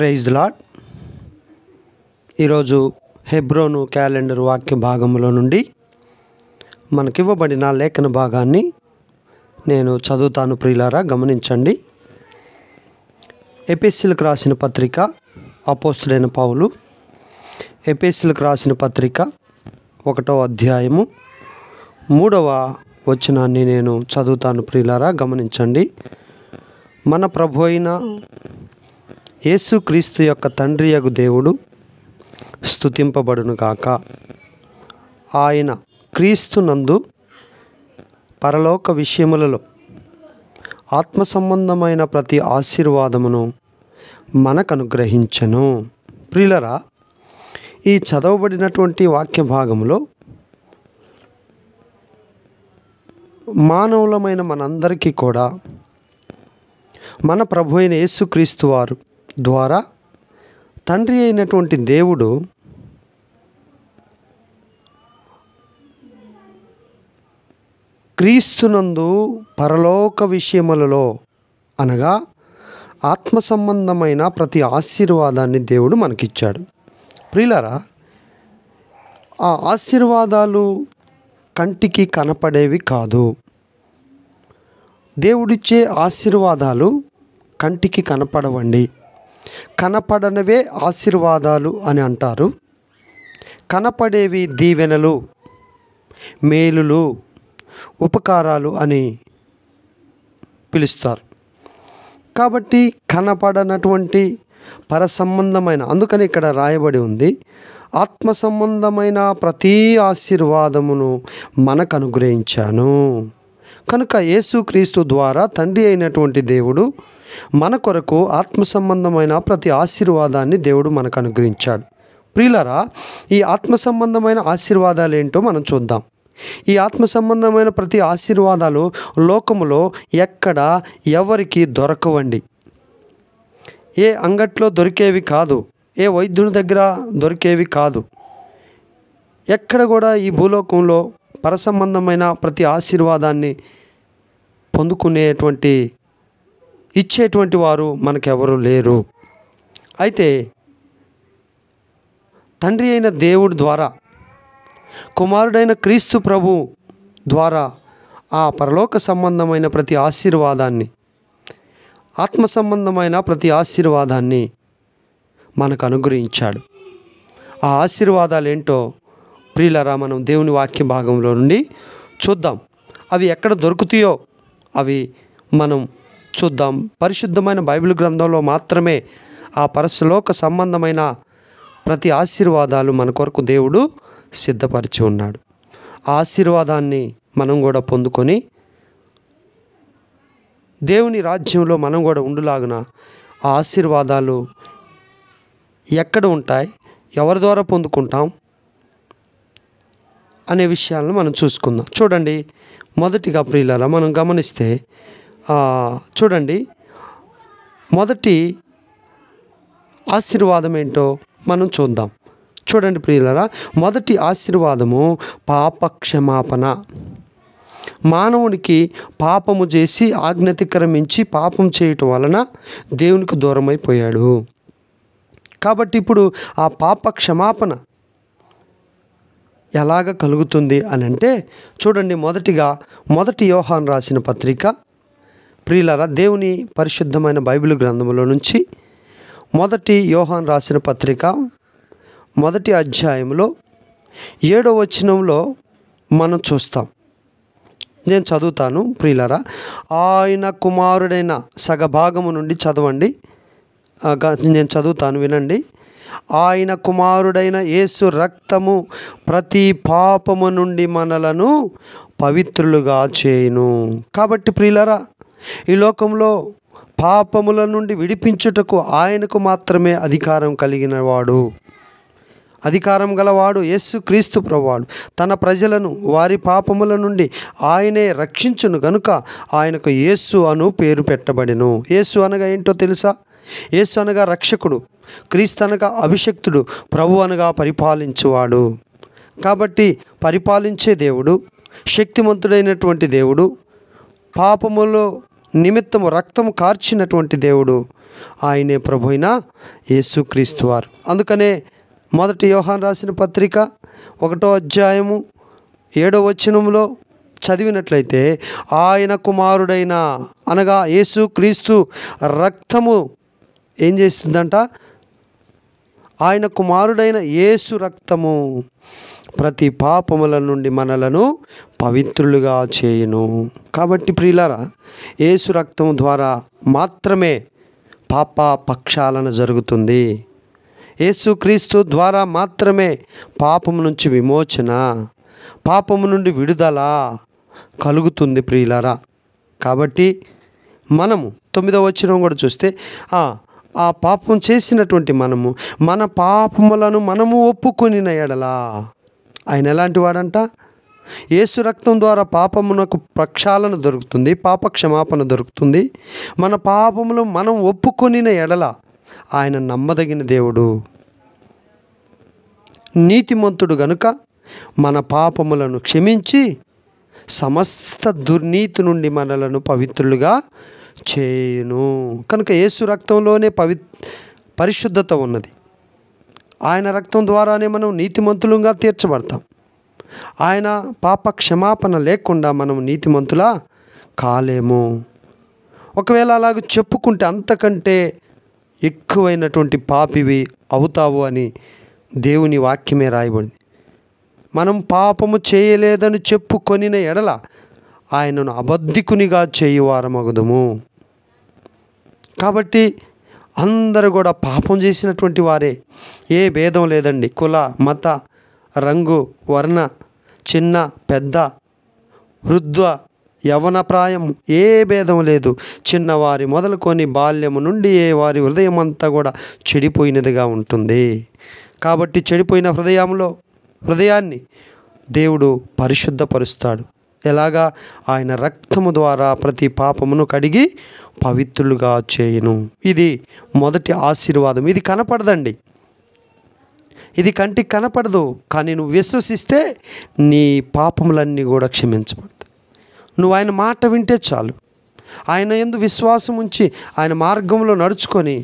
Praise the lord. ఈరోజు హెబ్రోను calendar వాక్య భాగంలో నుండి మనకివ్వబడిన లేఖన భాగాన్ని నేను చదువుతాను. ప్రియులారా గమనించండి. ఎఫెసీయులకు రాసిన పత్రిక అపోస్తలుడైన పౌలు ఎఫెసీయులకు రాసిన పత్రిక 1వ అధ్యాయము 3వ వచనాన్ని నేను చదువుతాను. ప్రియులారా గమనించండి. మన ప్రభు అయిన యేసుక్రీస్తు యొక్క తండ్రియగు దేవుడు స్తుతింపబడును గాక. ఆయన క్రీస్తునందు పరలోక విషయములలో ఆత్మ సంబంధమైన ప్రతి ఆశీర్వాదమును మనకు అనుగ్రహించెను. ప్రియులరా, ఈ చదవబడినటువంటి వాక్య భాగంలో మానవులమైన మనందరికీ కూడా మన ప్రభు అయిన యేసుక్రీస్తు వారు ద్వారా తండ్రి అయినటువంటి దేవుడు క్రీస్తునందు పరలోక విషయములలో అనగా ఆత్మ సంబంధమైన ప్రతి ఆశీర్వాదాన్ని దేవుడు మనకిచ్చాడు. ప్రియులారా, ఆ ఆశీర్వాదాలు కంటికి కనపడేవి కాదు. దేవుడిచ్చే ఆశీర్వాదాలు కంటికి కనపడవండి. కనపడనవే ఆశీర్వాదాలు అని అంటారు. కనపడేవి దీవెనలు, మేలులు, ఉపకారాలు అని పిలుస్తారు. కాబట్టి కనపడనటువంటి పరసంబంధమైన, అందుకని ఇక్కడ రాయబడి ఉంది, ఆత్మ సంబంధమైన ప్రతి ఆశీర్వాదమును మనకు అనుగ్రహించాను. కనుక యేసుక్రీస్తు ద్వారా తండ్రి అయినటువంటి దేవుడు మన కొరకు ఆత్మ సంబంధమైన ప్రతి ఆశీర్వాదాన్ని దేవుడు మనకు అనుగ్రహించాడు. ప్రియులారా, ఈ ఆత్మ సంబంధమైన ఆశీర్వాదాలు ఏంటో మనం చూద్దాం. ఈ ఆత్మ సంబంధమైన ప్రతి ఆశీర్వాదాలు లోకములో ఎక్కడ ఎవరికి దొరకవండి. ఏ అంగట్లో దొరికేవి కాదు, ఏ వైద్యుని దగ్గర దొరికేవి కాదు. ఎక్కడ కూడా ఈ భూలోకంలో పరసంబంధమైన ప్రతి ఆశీర్వాదాన్ని పొందుకునేటువంటి ఇచ్చేటువంటి వారు మనకెవరు లేరు. అయితే తండ్రి అయిన దేవుడి ద్వారా, కుమారుడైన క్రీస్తు ప్రభు ద్వారా ఆ పరలోక సంబంధమైన ప్రతి ఆశీర్వాదాన్ని, ఆత్మ సంబంధమైన ప్రతి ఆశీర్వాదాన్ని మనకు అనుగ్రహించాడు. ఆ ఆశీర్వాదాలు ఏంటో ప్రియులరా మనం దేవుని వాక్య భాగంలో నుండి చూద్దాం. అవి ఎక్కడ దొరుకుతాయో అవి మనం చూద్దాం. పరిశుద్ధమైన బైబిల్ గ్రంథంలో మాత్రమే ఆ పరలోక సంబంధమైన ప్రతి ఆశీర్వాదాలు మన కొరకు దేవుడు సిద్ధపరిచి ఉన్నాడు. ఆ ఆశీర్వాదాన్ని మనం కూడా పొందుకొని దేవుని రాజ్యంలో మనం కూడా ఉండులాగున ఆ ఆశీర్వాదాలు ఎక్కడ ఉంటాయి, ఎవరి ద్వారా పొందుకుంటాం అనే విషయాలను మనం చూసుకుందాం. చూడండి, మొదటిగా ప్రియులారా మనం గమనిస్తే చూడండి, మొదటి ఆశీర్వాదం ఏంటో మనం చూద్దాం. చూడండి ప్రియులారా, మొదటి ఆశీర్వాదము పాపక్షమాపణ. మానవునికి పాపము చేసి ఆజ్ఞాతిక్రమించి పాపం చేయటం వలన దేవునికి దూరమైపోయాడు. కాబట్టి ఇప్పుడు ఆ పాప క్షమాపణ ఎలాగ కలుగుతుంది అని అంటే చూడండి, మొదటి యోహాను రాసిన పత్రిక, ప్రియులారా దేవుని పరిశుద్ధమైన బైబిల్ గ్రంథంలో నుంచి మొదటి యోహాను రాసిన పత్రిక 1వ అధ్యాయంలో 7వ వచనంలో మనం చూస్తాం. నేను చదువుతాను ప్రియులారా. ఆయన కుమారుడైన సగభాగము నుండి చదవండి, నేను చదువుతాను, వినండి. ఆయన కుమారుడైన యేసు రక్తము ప్రతి పాపము నుండి మనలను పవిత్రులుగా చేయును. కాబట్టి ప్రియులారా, ఈ లోకంలో పాపముల నుండి విడిపించుటకు ఆయనకు మాత్రమే అధికారం గలవాడు యేసుక్రీస్తు ప్రభువాడు. తన ప్రజలను వారి పాపముల నుండి ఆయనే రక్షించును గనుక ఆయనకు యేసు అను పేరు పెట్టబడెను. యేసు అనగా ఏంటో తెలుసా? యేసు అనగా రక్షకుడు, క్రీస్తు అనగా అభిషక్తుడు, ప్రభు అనగా పరిపాలించువాడు. కాబట్టి పరిపాలించే దేవుడు, శక్తిమంతుడైనటువంటి దేవుడు, పాపములో నిమిత్తము రక్తము కార్చినటువంటి దేవుడు, ఆయనే ప్రభు అయిన యేసుక్రీస్తు వారు. అందుకనే మొదటి యోహాను రాసిన పత్రిక 1వ అధ్యాయము 7వ వచనంలో చదివినట్లయితే, ఆయన కుమారుడైన అనగా యేసుక్రీస్తు రక్తము ఏం చేస్తుందంట? ఆయన కుమారుడైన యేసు రక్తము ప్రతి పాపముల నుండి మనలను పవిత్రులుగా చేయును. కాబట్టి ప్రియులారా, యేసు రక్తం ద్వారా మాత్రమే పాప ప్రక్షాళన జరుగుతుంది. యేసుక్రీస్తు ద్వారా మాత్రమే పాపము నుంచి విమోచన, పాపము నుండి విడుదల కలుగుతుంది ప్రియులారా. కాబట్టి మనము 9వ వచనం కూడా చూస్తే, ఆ పాపం చేసినటువంటి మనము మన పాపములను మనము ఒప్పుకొనిన ఎడలా, ఆయన ఎలాంటి వాడంట? యేసు రక్తం ద్వారా పాపమునకు ప్రక్షాళన దొరుకుతుంది, పాప క్షమాపణ దొరుకుతుంది. మన పాపములు మనం ఒప్పుకొనిన ఎడల ఆయన నమ్మదగిన దేవుడు, నీతిమంతుడు గనుక మన పాపములను క్షమించి సమస్త దుర్నీతి నుండి మనలను పవిత్రులుగా చేయును. కనుక యేసు రక్తంలోనే పరిశుద్ధత ఉన్నది. ఆయన రక్తం ద్వారానే మనం నీతిమంతులుగా తీర్చబడతాం. ఆయన పాప క్షమాపణ లేకుండా మనం నీతిమంతులా కాలేము. ఒకవేళ అలాగ చెప్పుకుంటే అంతకంటే ఎక్కువైనటువంటి పాపివి అవుతావు అని దేవుని వాక్యమే రాయబడింది. మనం పాపము చేయలేదని చెప్పుకొనిన ఎడల ఆయనను అబద్ధికునిగా చేయువారమగుదుము. కాబట్టి అందరూ కూడా పాపం చేసినటువంటి వారే, ఏ భేదం లేదండి. కుల, మత, రంగు, వర్ణ, చిన్న పెద్ద, వృద్ధ, యవన ప్రాయం, ఏ భేదం లేదు. చిన్నవారి మొదలుకొని బాల్యము నుండి వారి హృదయం అంతా కూడా చెడిపోయినదిగా ఉంటుంది. కాబట్టి చెడిపోయిన హృదయాన్ని దేవుడు పరిశుద్ధపరుస్తాడు. ఎలాగా? ఆయన రక్తము ద్వారా ప్రతి పాపమును కడిగి పవిత్రులుగా చేయును. ఇది మొదటి ఆశీర్వాదం. ఇది కనపడదండి, ఇది కంటికి కనపడదు. కానీ నువ్వు విశ్వసిస్తే నీ పాపములన్నీ కూడా క్షమించబడతాయి. నువ్వు ఆయన మాట వింటే చాలు. ఆయన యందు విశ్వాసం ఉంచి ఆయన మార్గంలో నడుచుకొని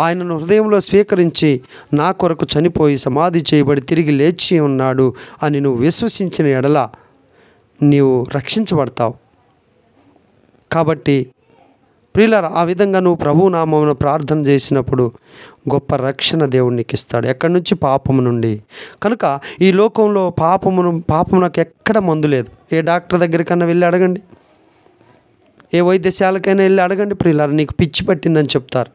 ఆయనను హృదయంలో స్వీకరించి, నా కొరకు చనిపోయి సమాధి చేయబడి తిరిగి లేచి ఉన్నాడు అని నువ్వు విశ్వసించిన ఎడల నీవు రక్షించబడతావు. కాబట్టి ప్రియులారా, ఆ విధంగా నువ్వు ప్రభువు నామమున ప్రార్థన చేసినప్పుడు గొప్ప రక్షణ దేవుడు నీకు ఇస్తాడు. ఎక్కడి నుంచి? పాపము నుండి. కనుక ఈ లోకంలో పాపమునకు ఎక్కడ మందు లేదు. ఏ డాక్టర్ దగ్గరికన్నా వెళ్ళి అడగండి, ఏ వైద్యశాలకైనా వెళ్ళి అడగండి ప్రియులారా, నీకు పిచ్చి పట్టిందని చెప్తారు.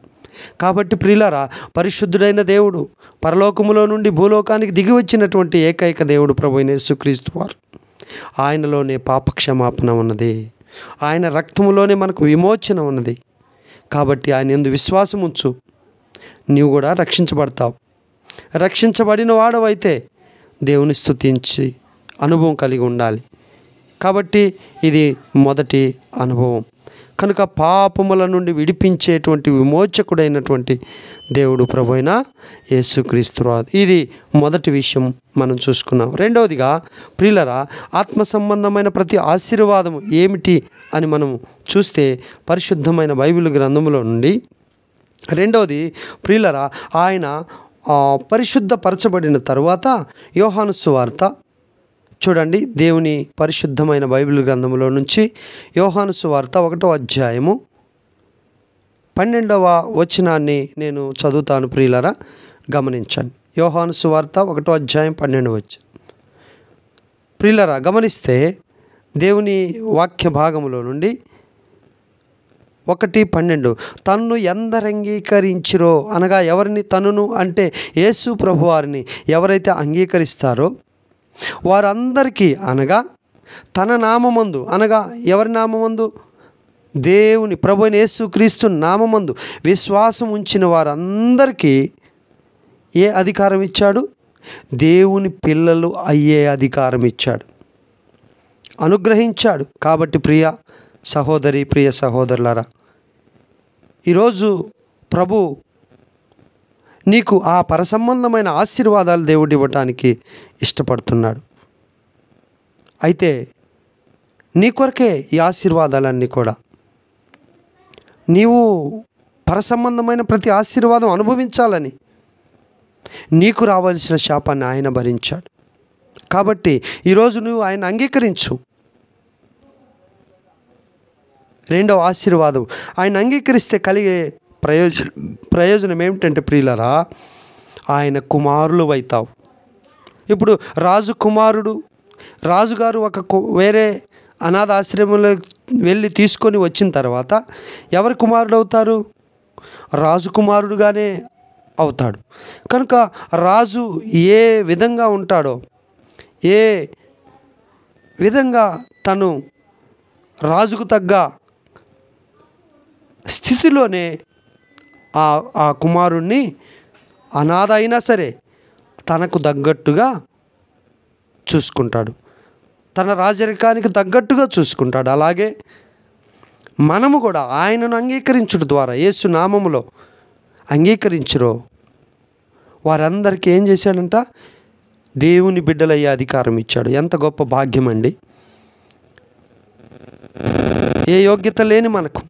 కాబట్టి ప్రియులారా, పరిశుద్ధుడైన దేవుడు, పరలోకములో నుండి భూలోకానికి దిగి వచ్చినటువంటి ఏకైక దేవుడు ప్రభువైన యేసుక్రీస్తు వారు. ఆయనలోనే పాప క్షమాపణ ఉన్నది. ఆయన రక్తములోనే మనకు విమోచన ఉన్నది. కాబట్టి ఆయన యందు విశ్వాసం ఉంచు, నీవు కూడా రక్షించబడతావు. రక్షించబడిన వాడవైతే దేవుని స్తుతించి అనుభవం కలిగి ఉండాలి. కాబట్టి ఇది మొదటి అనుభవం. కనుక పాపముల నుండి విడిపించేటువంటి విమోచకుడైనటువంటి దేవుడు ప్రభువైన యేసుక్రీస్తు. ఇది మొదటి విషయం మనం చూసుకున్నాం. రెండవదిగా ప్రియులరా, ఆత్మ సంబంధమైన ప్రతి ఆశీర్వాదము ఏమిటి అని మనం చూస్తే పరిశుద్ధమైన బైబిల్ గ్రంథంలో నుండి రెండవది ప్రియులరా, ఆయన పరిశుద్ధపరచబడిన తరువాత యోహాను సువార్త చూడండి, దేవుని పరిశుద్ధమైన బైబిల్ గ్రంథంలో నుంచి యోహాను సువార్త 1వ అధ్యాయము 12వ వచనాన్ని నేను చదువుతాను ప్రియులరా, గమనించండి. యోహాను సువార్త 1వ అధ్యాయం 12వ వచనం. ప్రియులరా, గమనిస్తే దేవుని వాక్య భాగములో నుండి 1:12 తన్ను ఎందరు అంగీకరించిరో, అనగా ఎవరిని? తనును అంటే యేసు ప్రభువారిని ఎవరైతే అంగీకరిస్తారో వారందరికీ, అనగా తన నామమందు, అనగా ఎవరి నామమందు? దేవుని ప్రభువైన యేసుక్రీస్తు నామమందు విశ్వాసం ఉంచిన వారందరికీ ఏ అధికారం ఇచ్చాడు? దేవుని పిల్లలు అయ్యే అధికారం ఇచ్చాడు, అనుగ్రహించాడు. కాబట్టి ప్రియ సహోదరి, ప్రియ సహోదరులారా, ఈరోజు ప్రభు నీకు ఆ పరసంబంధమైన ఆశీర్వాదాలు దేవుడు ఇవ్వటానికి ఇష్టపడుతున్నాడు. అయితే నీ కొరకే ఈ ఆశీర్వాదాలన్నీ కూడా. నీవు పరసంబంధమైన ప్రతి ఆశీర్వాదం అనుభవించాలని నీకు రావాల్సిన శాపాన్ని ఆయన భరించాడు. కాబట్టి ఈరోజు నువ్వు ఆయన అంగీకరించు. రెండవ ఆశీర్వాదం, ఆయన అంగీకరిస్తే కలిగే ప్రయోజనం ఏమిటంటే ప్రియులరా, ఆయన కుమారులు అవుతావు. ఇప్పుడు రాజుగారు వేరే అనాథ ఆశ్రమంలో వెళ్ళి తీసుకొని వచ్చిన తర్వాత ఎవరి కుమారుడు అవుతారు? రాజు కుమారుడుగానే అవుతాడు. కనుక రాజు ఏ విధంగా ఉంటాడో, ఏ విధంగా తను రాజుకు తగ్గ స్థితిలోనే ఆ కుమారుణ్ణి అనాథ అయినా సరే తనకు తగ్గట్టుగా చూసుకుంటాడు, తన రాజరికానికి తగ్గట్టుగా చూసుకుంటాడు. అలాగే మనము కూడా ఆయనను అంగీకరించడం ద్వారా, యేసు నామములో అంగీకరించురో వారందరికీ ఏం చేశాడంట? దేవుని బిడ్డలయ్యే అధికారం ఇచ్చాడు. ఎంత గొప్ప భాగ్యం అండి! ఏ యోగ్యత లేని మనకు,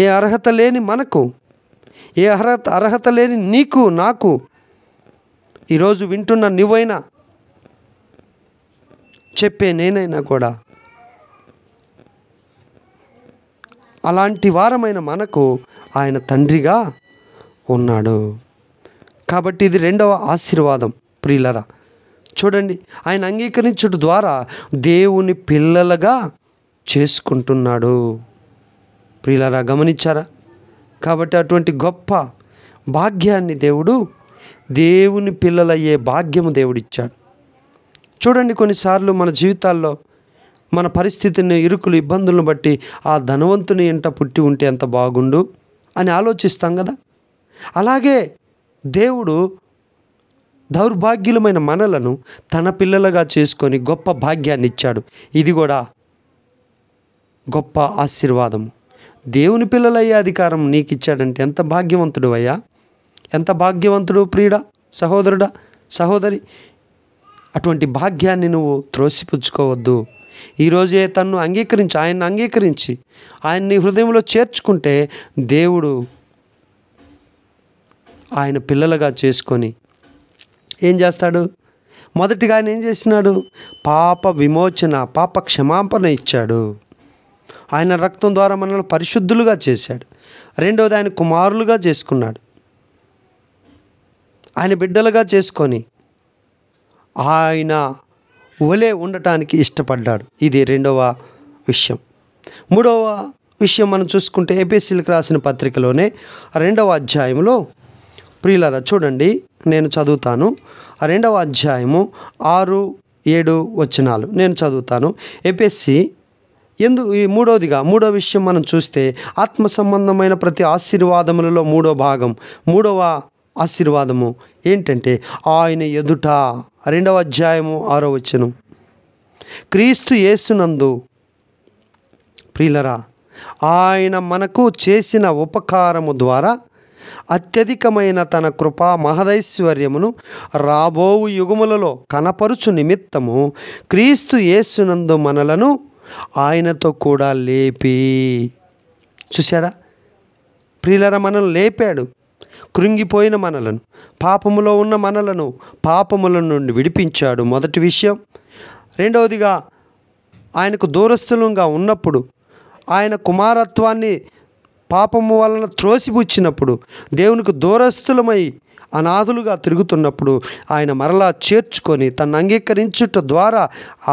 ఏ అర్హత లేని మనకు, ఏ అర్హత లేని నీకు నాకు, ఈరోజు వింటున్న నువ్వైనా, చెప్పే నేనైనా కూడా అలాంటి వారమైన మనకు ఆయన తండ్రిగా ఉన్నాడు. కాబట్టి ఇది రెండవ ఆశీర్వాదం ప్రియులరా. చూడండి, ఆయన అంగీకరించడం ద్వారా దేవుని పిల్లలుగా చేసుకుంటున్నాడు. ప్రియులరా, గమనించారా? కాబట్టి అటువంటి గొప్ప భాగ్యాన్ని దేవుని పిల్లలయ్యే భాగ్యము దేవుడిచ్చాడు. చూడండి, కొన్నిసార్లు మన జీవితాల్లో మన పరిస్థితిని, ఇరుకులు, ఇబ్బందులను బట్టి ఆ ధనవంతుని ఇంట పుట్టి ఉంటే ఎంత బాగుండు అని ఆలోచిస్తాం కదా. అలాగే దేవుడు దౌర్భాగ్యులమైన మనలను తన పిల్లలుగా చేసుకొని గొప్ప భాగ్యాన్ని ఇచ్చాడు. ఇది కూడా గొప్ప ఆశీర్వాదము. దేవుని పిల్లలయ్యే అధికారం నీకు ఇచ్చాడంటే ఎంత భాగ్యవంతుడు అయ్యా, ఎంత భాగ్యవంతుడు ప్రియుడా, సహోదరుడా, సహోదరి. అటువంటి భాగ్యాన్ని నువ్వు త్రోసిపుచ్చుకోవద్దు. ఈరోజే ఆయన్ని అంగీకరించి ఆయన్ని హృదయంలో చేర్చుకుంటే దేవుడు ఆయన పిల్లలుగా చేసుకొని ఏం చేస్తాడు? మొదటిగా ఆయన ఏం చేసినాడు? పాప విమోచన, పాప క్షమాపణ ఇచ్చాడు. ఆయన రక్తం ద్వారా మనల్ని పరిశుద్ధులుగా చేశాడు. రెండవది, ఆయన కుమారులుగా చేసుకున్నాడు. ఆయన బిడ్డలుగా చేసుకొని ఆయన ఒలే ఉండటానికి ఇష్టపడ్డాడు. ఇది రెండవ విషయం. మూడవ విషయం మనం చూసుకుంటే ఎఫెసీయులకు రాసిన పత్రికలోనే 2వ అధ్యాయంలో ప్రియులారా చూడండి, నేను చదువుతాను. 2వ అధ్యాయము 6-7 వచనాలు నేను చదువుతాను. ఎఫెసీ మూడవ విషయం మనం చూస్తే ఆత్మ సంబంధమైన ప్రతి ఆశీర్వాదములలో మూడవ ఆశీర్వాదము ఏంటంటే ఆయన ఎదుట. 2వ అధ్యాయము 6వ వచనం, క్రీస్తు యేసునందు ప్రియులరా ఆయన మనకు చేసిన ఉపకారము ద్వారా అత్యధికమైన తన కృపా మహదైశ్వర్యమును రాబోవు యుగములలో కనపరుచు నిమిత్తము క్రీస్తు యేసునందు మనలను ఆయనతో కూడా లేపి. చూశారా ప్రియులరా, మనల్ని లేపాడు. కృంగిపోయిన మనలను, పాపములో ఉన్న మనలను పాపముల నుండి విడిపించాడు. మొదటి విషయం. రెండవదిగా, ఆయనకు దూరస్థులంగా ఉన్నప్పుడు, ఆయన కుమారత్వాన్ని పాపము వలన త్రోసిపుచ్చినప్పుడు, దేవునికి దూరస్థులమై అనాథులుగా తిరుగుతున్నప్పుడు ఆయన మరలా చేర్చుకొని తను అంగీకరించుట ద్వారా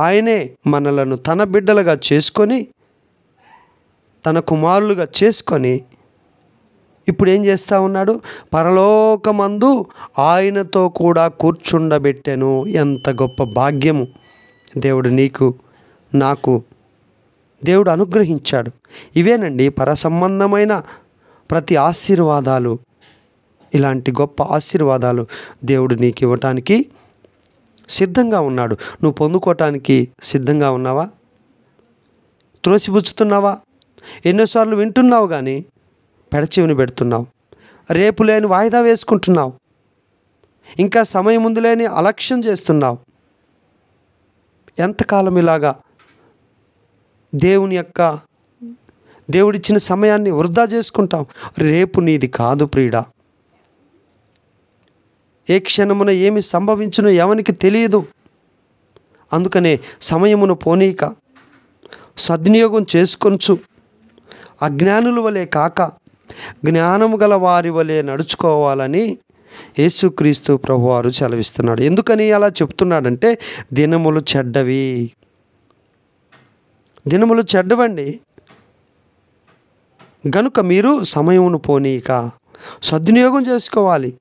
ఆయనే మనలను తన బిడ్డలుగా చేసుకొని, తన కుమారులుగా చేసుకొని ఇప్పుడు ఏం చేస్తూ ఉన్నాడు? పరలోకమందు ఆయనతో కూడా కూర్చుండబెట్టెను. ఎంత గొప్ప భాగ్యము దేవుడు నీకు నాకు దేవుడు అనుగ్రహించాడు. ఇవేనండి పరసంబంధమైన ప్రతి ఆశీర్వాదాలు. ఇలాంటి గొప్ప ఆశీర్వాదాలు దేవుడు నీకు ఇవ్వటానికి సిద్ధంగా ఉన్నాడు. నువ్వు పొందుకోవటానికి సిద్ధంగా ఉన్నావా? త్రోసిపుచ్చుతున్నావా? ఎన్నోసార్లు వింటున్నావు కానీ పెడచెవిని పెడుతున్నావు. రేపు లేని వాయిదా వేసుకుంటున్నావు. ఇంకా సమయం ముందు లేని అలక్ష్యం చేస్తున్నావు. ఎంతకాలం ఇలాగా దేవుడిచ్చిన సమయాన్ని వృధా చేసుకుంటాం. రేపు నీది కాదు ప్రియుడా. ఏ క్షణమున ఏమి సంభవించునో ఎవనికి తెలియదు. అందుకనే సమయమును పోనీక సద్వినియోగం చేసుకొంచు. అజ్ఞానుల వలె కాక జ్ఞానము గల వారి వలె నడుచుకోవాలని యేసుక్రీస్తు ప్రభువారు సెలవిస్తున్నాడు. ఎందుకని అలా చెప్తున్నాడంటే దినములు చెడ్డవి. దినములు చెడ్డవండి. గనుక మీరు సమయమును పోనీక సద్వినియోగం చేసుకోవాలి.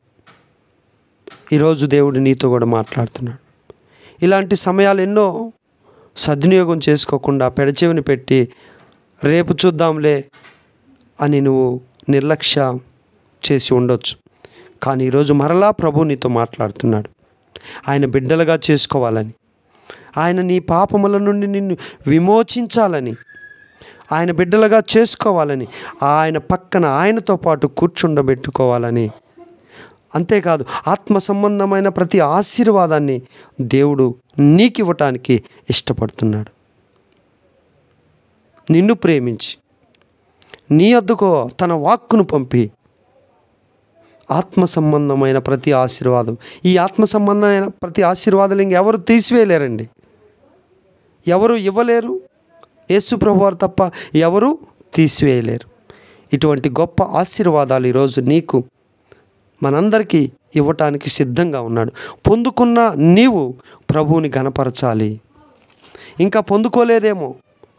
ఈరోజు దేవుడు నీతో కూడా మాట్లాడుతున్నాడు. ఇలాంటి సమయాలు ఎన్నో సద్వినియోగం చేసుకోకుండా పెడచెవిని పెట్టి రేపు చూద్దాంలే అని నువ్వు నిర్లక్ష్య చేసి ఉండొచ్చు. కానీ ఈరోజు మరలా ప్రభు నీతో మాట్లాడుతున్నాడు. ఆయన బిడ్డలుగా చేసుకోవాలని, ఆయన నీ పాపముల నుండి నిన్ను విమోచించాలని, ఆయన బిడ్డలుగా చేసుకోవాలని, ఆయన పక్కన ఆయనతో పాటు కూర్చుండబెట్టుకోవాలని, అంతేకాదు ఆత్మ సంబంధమైన ప్రతి ఆశీర్వాదాన్ని దేవుడు నీకు ఇవ్వటానికి ఇష్టపడుతున్నాడు. నిన్ను ప్రేమించి నీ వద్దకు తన వాక్కును పంపి ఆత్మ సంబంధమైన ప్రతి ఆశీర్వాదం, ఈ ఆత్మ సంబంధమైన ప్రతి ఆశీర్వాదాలు ఇంకెవరు తీసివేయలేరండి. ఎవరు ఇవ్వలేరు. యేసు ప్రభువారు తప్ప ఎవరు తీసివేయలేరు. ఇటువంటి గొప్ప ఆశీర్వాదాలు ఈరోజు నీకు మనందరికీ ఇవ్వటానికి సిద్ధంగా ఉన్నాడు. పొందుకున్న నీవు ప్రభువుని ఘనపరచాలి. ఇంకా పొందుకోలేదేమో.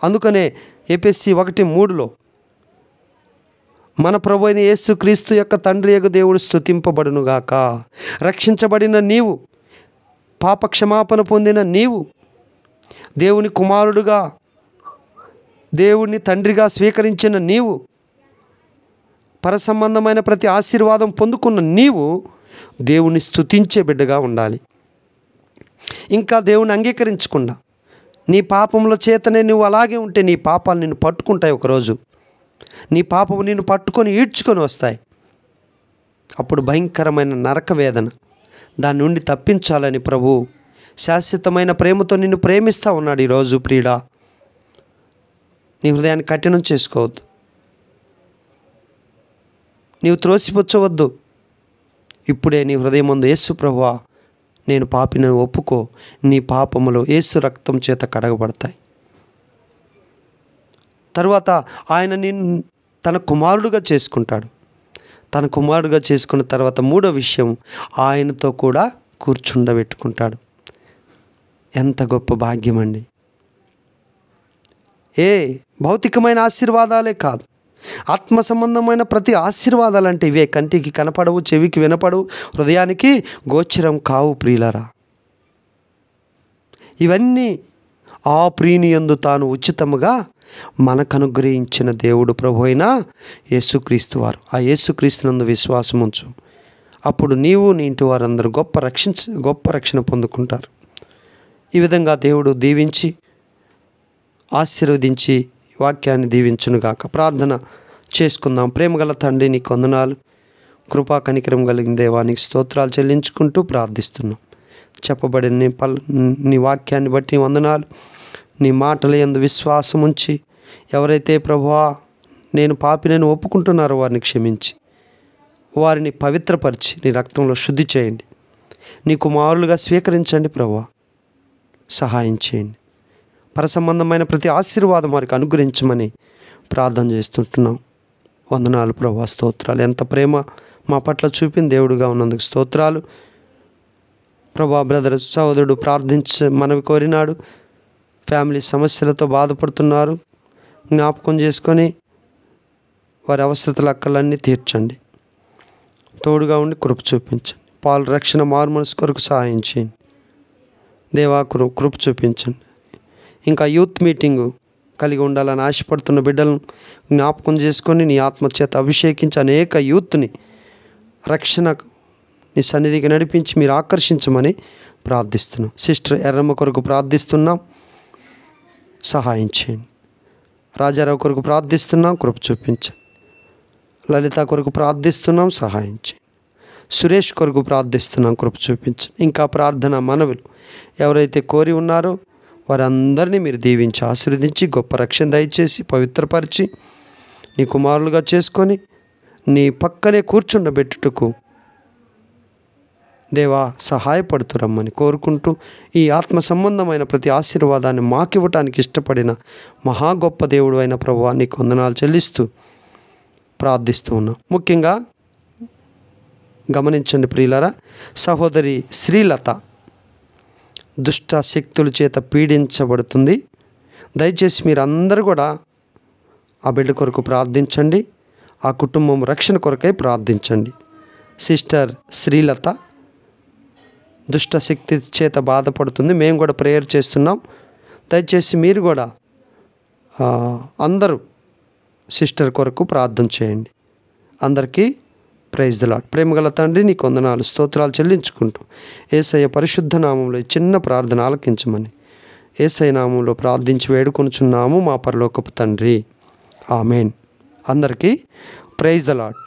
అందుకనే ఎఫెసీ 1:3 మన ప్రభు అయిన యేసుక్రీస్తు యొక్క తండ్రి యొక్క దేవుడు స్తుతింపబడునుగాక. రక్షించబడిన నీవు, పాప క్షమాపణ పొందిన నీవు, దేవుని కుమారుడుగా దేవుని తండ్రిగా స్వీకరించిన నీవు, పరసంబంధమైన ప్రతి ఆశీర్వాదం పొందుకున్న నీవు దేవుని స్తుతించే బిడ్డగా ఉండాలి. ఇంకా దేవుని అంగీకరించకుండా నీ పాపముల చేతనే నువ్వు అలాగే ఉంటే నీ పాపాలు నిన్ను పట్టుకుంటాయి. ఒకరోజు నీ పాపము నిన్ను పట్టుకొని ఈడ్చుకొని వస్తాయి. అప్పుడు భయంకరమైన నరక వేదన. దాని నుండి తప్పించాలని ప్రభు శాశ్వతమైన ప్రేమతో నిన్ను ప్రేమిస్తూ ఉన్నాడు. ఈరోజు ప్రియుడా, నీ హృదయాన్ని కఠినం చేసుకోవద్దు. నీవు త్రోసిపుచ్చవద్దు. ఇప్పుడే నీ హృదయం ముందు యేసు ప్రభువా నేను పాపిని ఒప్పుకో. నీ పాపములు యేసు రక్తం చేత కడగబడతాయి. తరువాత ఆయన నిన్ను తన కుమారుడుగా చేసుకుంటాడు. తన కుమారుడుగా చేసుకున్న తర్వాత మూడో విషయం, ఆయనతో కూడా కూర్చుండబెట్టుకుంటాడు. ఎంత గొప్ప భాగ్యం అండి. ఏ భౌతికమైన ఆశీర్వాదాలే కాదు, ఆత్మ సంబంధమైన ప్రతి ఆశీర్వాదాలు అంటే ఇవే. కంటికి కనపడవు, చెవికి వినపడవు, హృదయానికి గోచరం కావు ప్రియులరా. ఇవన్నీ ఆ ప్రియుని యందు తాను ఉచితముగా మనకు అనుగ్రహించిన దేవుడు ప్రభు అయిన యేసుక్రీస్తు వారు. ఆ యేసుక్రీస్తునందు విశ్వాసం ఉంచు. అప్పుడు నీవు నీ ఇంటి వారందరూ గొప్ప రక్షణ పొందుకుంటారు. ఈ విధంగా దేవుడు దీవించి ఆశీర్వదించి వాక్యాన్ని దీవించునుగాక. ప్రార్థన చేసుకుందాం. ప్రేమగల తండ్రి నీకు వందనాలు, కృపా కనికరం కలిగిన దేవానికి స్తోత్రాలు చెల్లించుకుంటూ ప్రార్థిస్తున్నాం. చెప్పబడిన నీ వాక్యాన్ని బట్టి వందనాలు. నీ మాటల యందు విశ్వాసం ఉంచి ఎవరైతే ప్రభువా నేను పాపినని ఒప్పుకుంటున్నారో వారిని క్షమించి వారిని పవిత్రపరిచి నీ రక్తంలో శుద్ధి చేయండి. నీ కుమారులుగా స్వీకరించండి ప్రభువా. సహాయం చేయండి. పరసంబంధమైన ప్రతి ఆశీర్వాదం వారికి అనుగ్రహించమని ప్రార్థన చేస్తుంటున్నాం. వందనాలు ప్రభువా, స్తోత్రాలు. ఎంత ప్రేమ మా పట్ల చూపిన దేవుడుగా ఉన్నందుకు స్తోత్రాలు ప్రభువా. బ్రదర్ సహోదరుడు మనవి కోరినాడు. ఫ్యామిలీ సమస్యలతో బాధపడుతున్నారు. జ్ఞాపకం చేసుకొని వారి అవసరతల అక్కలన్నీ తీర్చండి. తోడుగా ఉండి కృప చూపించండి. పాలు రక్షణ మారుమనసు కొరకు సహాయం చేయండి దేవా. కృప చూపించండి. ఇంకా యూత్ మీటింగు కలిగి ఉండాలని ఆశపడుతున్న బిడ్డలను జ్ఞాపకం చేసుకొని నీ ఆత్మచేత అభిషేకించి అనేక యూత్ని రక్షణ నీ సన్నిధికి నడిపించి మీరు ఆకర్షించమని ప్రార్థిస్తున్నాం. సిస్టర్ ఎర్రమ్మ కొరకు ప్రార్థిస్తున్నాం, సహాయం చేయండి. రాజారావు కొరకు ప్రార్థిస్తున్నాం, కృప చూపించండి. లలిత కొరకు ప్రార్థిస్తున్నాం, సహాయం చేయండి. సురేష్ కొరకు ప్రార్థిస్తున్నాం, కృప చూపించండి. ఇంకా ప్రార్థన మనవులు ఎవరైతే కోరి ఉన్నారో వారందరినీ మీరు దీవించి ఆశీర్వదించి గొప్ప రక్షణ దయచేసి పవిత్రపరిచి నీ కుమారులుగా చేసుకొని నీ పక్కనే కూర్చుండబెట్టుటకు దేవా సహాయపడుతురమ్మని కోరుకుంటూ ఈ ఆత్మ సంబంధమైన ప్రతి ఆశీర్వాదాన్ని మాకివ్వటానికి ఇష్టపడిన మహా గొప్ప దేవుడు అయిన ప్రభువా నీకు వందనాలు చెల్లిస్తూ ప్రార్థిస్తూ ఉన్నాం. ముఖ్యంగా గమనించండి ప్రియులారా, సహోదరి శ్రీలత దుష్ట శక్తుల చేత పీడించబడుతుంది. దయచేసి మీరందరూ కూడా ఆ బిడ్డ కొరకు ప్రార్థించండి. ఆ కుటుంబం రక్షణ కొరకై ప్రార్థించండి. సిస్టర్ శ్రీలత దుష్ట శక్తి చేత బాధపడుతుంది. మేము కూడా ప్రేయర్ చేస్తున్నాం. దయచేసి మీరు కూడా అందరూ సిస్టర్ కొరకు ప్రార్థన చేయండి. అందరికీ ప్రైజ్ ది లార్డ్. ప్రేమగల తండ్రి నీకు వందనాలు స్తోత్రాలు చెల్లించుకుంటూ యేసయ్య పరిశుద్ధ నామంలో ఈ చిన్న ప్రార్థన ఆలకించమని యేసయ్య నామంలో ప్రార్థించి వేడుకొనుచున్నాము మా పరలోకపు తండ్రి. ఆమేన్. అందరికీ ప్రైజ్ ది లార్డ్.